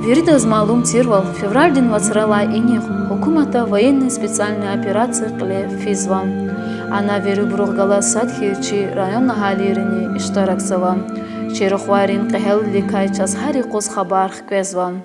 Веридаз малум тирвал февральдин вацрала иних хукумата военной специальной операции кле физвам. Она верубургала садхирчи район халирини иштараксавам. Черухварин кахел ликай час хари куз хабар хквезвам.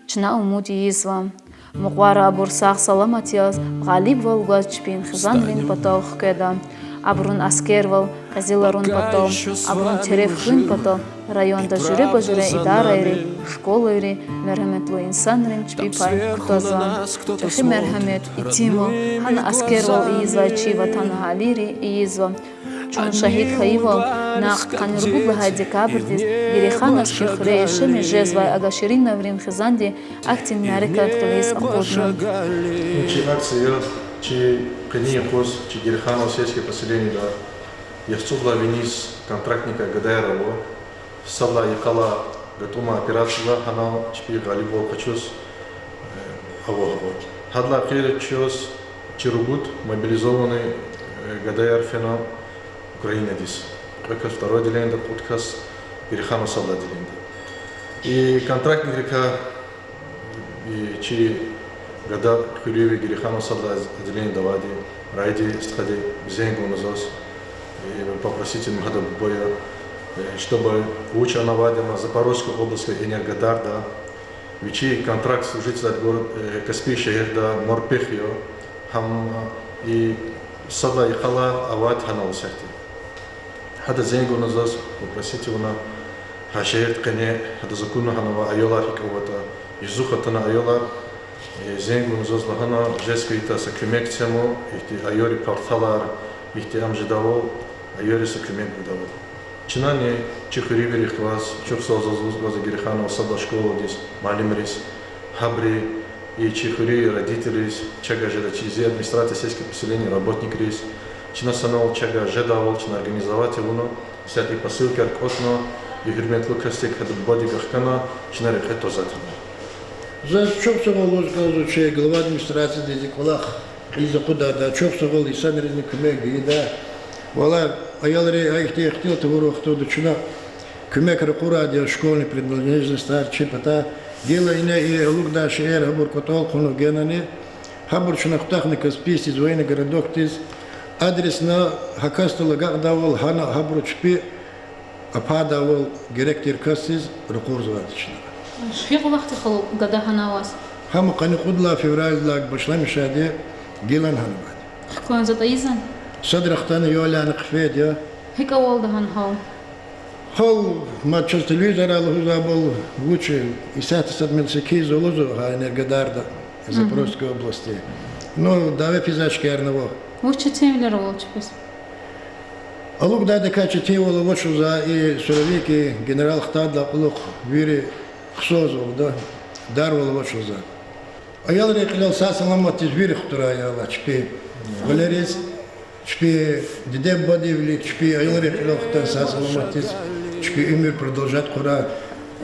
Чна умуди извам. Муqвара бурсах саламатияз галиб волгачпин хизанрин патау хкедам. Абрун аскервал казиларун патом, абрун терефхин патом, районда жюре бажуре идарайри, школайри, мерхаметлу инсанрин чпипай ктозван. Чахи мерхамет итимо, хана аскервал иизвачи ватана халири иизвам. Чун шахид хаивал нахт каниргуб лахай декабрдис, гириханас кихре ешеми жезвай агаширин наврин хизанди, актин нарекат калис акудну. Чи Каниякос, чи Гериханов сельское поселение, да, Яхцугла Венис, контрактника Гадаерово, Сала Якала, Гатума операция, Ханал, Чпи Галибол Качус, Аво. Хадла Киричос, Чиругут, мобилизованный Гадаер Фена, Украина дис. Как второе отделение, подкаст Гериханов Сала отделение. И контрактник река, и чи Гада Хюлеви Герихану Садла отделение Давади, Райди Стхади, Бзенгу Назос, и попросите Мхада Боя, чтобы лучше навадимо Запорожской области Энергодарда, Вичи контракт служителя от город Каспий Шехда Морпехио, Хам и Садла и Хала Авад Ханал Сахти. Хада Зенгу Назос, попросите уна Хашехд Кане, Хада Закуна Ханава Айола Хиковата, Изухатана Айола, Зенгу Назослахана, Жескита Сакримек Цему, Ихти Айори Парталар, Ихти Амжидавол, Айори Сакримек Будавол. Чинани Чихуривери Хваз, Чурсал Зазузгаза Гериханова, Садла школа здесь, Малимрис, Хабри и Чихури, родители, Чага Жеда Чизи, администрация сельского поселения, работник рейс, Чинасанол, Чага Жедавол, Чина организовать его, сяти посылки Аркотно, и Гермет Лукастик, Хадбоди Гахкана, Чинари Хетозатана. За чопсовал лозгазу, че глава администрации дезиквалах, и за куда, да, чопсовал и сами резник и да, вала, а я лре, хотел того, кто дочина, кумек ракура, школьный предназначенный стар, чипата, дело и лук дашь эр, хабур котол, хунов генане, хабур шунахтахны Каспийский, военный городок тиз, адрес на хакасту лагак давал, хана хабур чпи, апа давал, директор кастиз, ракур зватична. شو وقت خلو قدا هنواس؟ هم قانون خدلا فيفرال لاك بشلا مشاهدة جيلان هنواد. كون زت أيزن؟ صدر اختاني يولا نقفيد يا. هيك أول دهن هاو. هاو ما تشوف تلفزيون على هو زابل وجه يسات صدمن سكيز ولزو هاي نرجداردا زابروسكي области. Но давай физически арнavo. وش تيملر وش بس؟ ألوك دا دكاتش تيولا وش زا и سولовики генерал اختاد لقلوق вири خصوصه ده دار ولا وش زاد. أيال ريقل ساسا لما تجبير خطرة يلا شبي ولريس شبي ددب بدي ولی شبي أيال ريقل خطرة ساسا لما تيز شبي إمير продолжать قرا.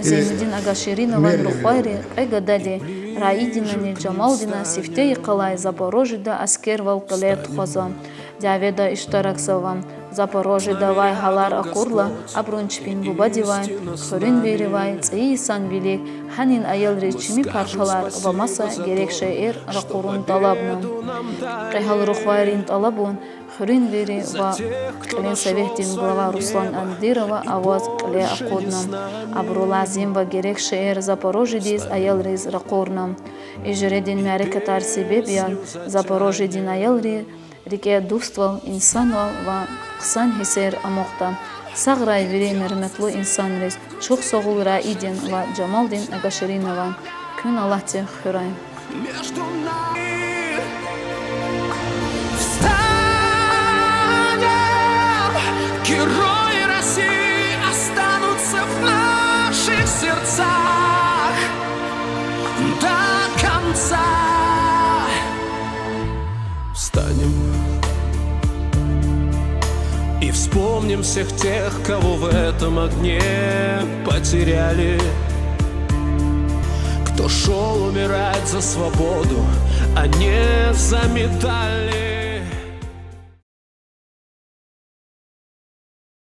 Зейнудин Агаширинова Рухвайри Айгадади Раидина Джамалдина Сифтей Калай Запорожида Аскервал Калет Хозан Дяведа Иштараксаван Запорожи давай халар акурла абрунчпин бубадивай хорин веривай цейсан билик ханин аял речми пархалар вамаса герекше эр ракурун талабну кайхал рухвайрин талабун хорин вери ва клен советин глава Руслан Андирова аваз кле акуднам абрулазим ва герекше эр Запорожи дис аял рез ракурнам ижредин мярекатар себебиян Запорожи дин аял ри Рике дуствал инсанвал ва қсан хисер амоқта. Сағрай вире мерметлу инсан рез. Чуқ соғул Раидин ва Джамалдин Агаширинова. Күн Аллахте хюрай. Между нами встанем герои России останутся в наших сердцах до конца. Встанем и вспомним всех тех, кого в этом огне потеряли, кто шел умирать за свободу, а не за медали.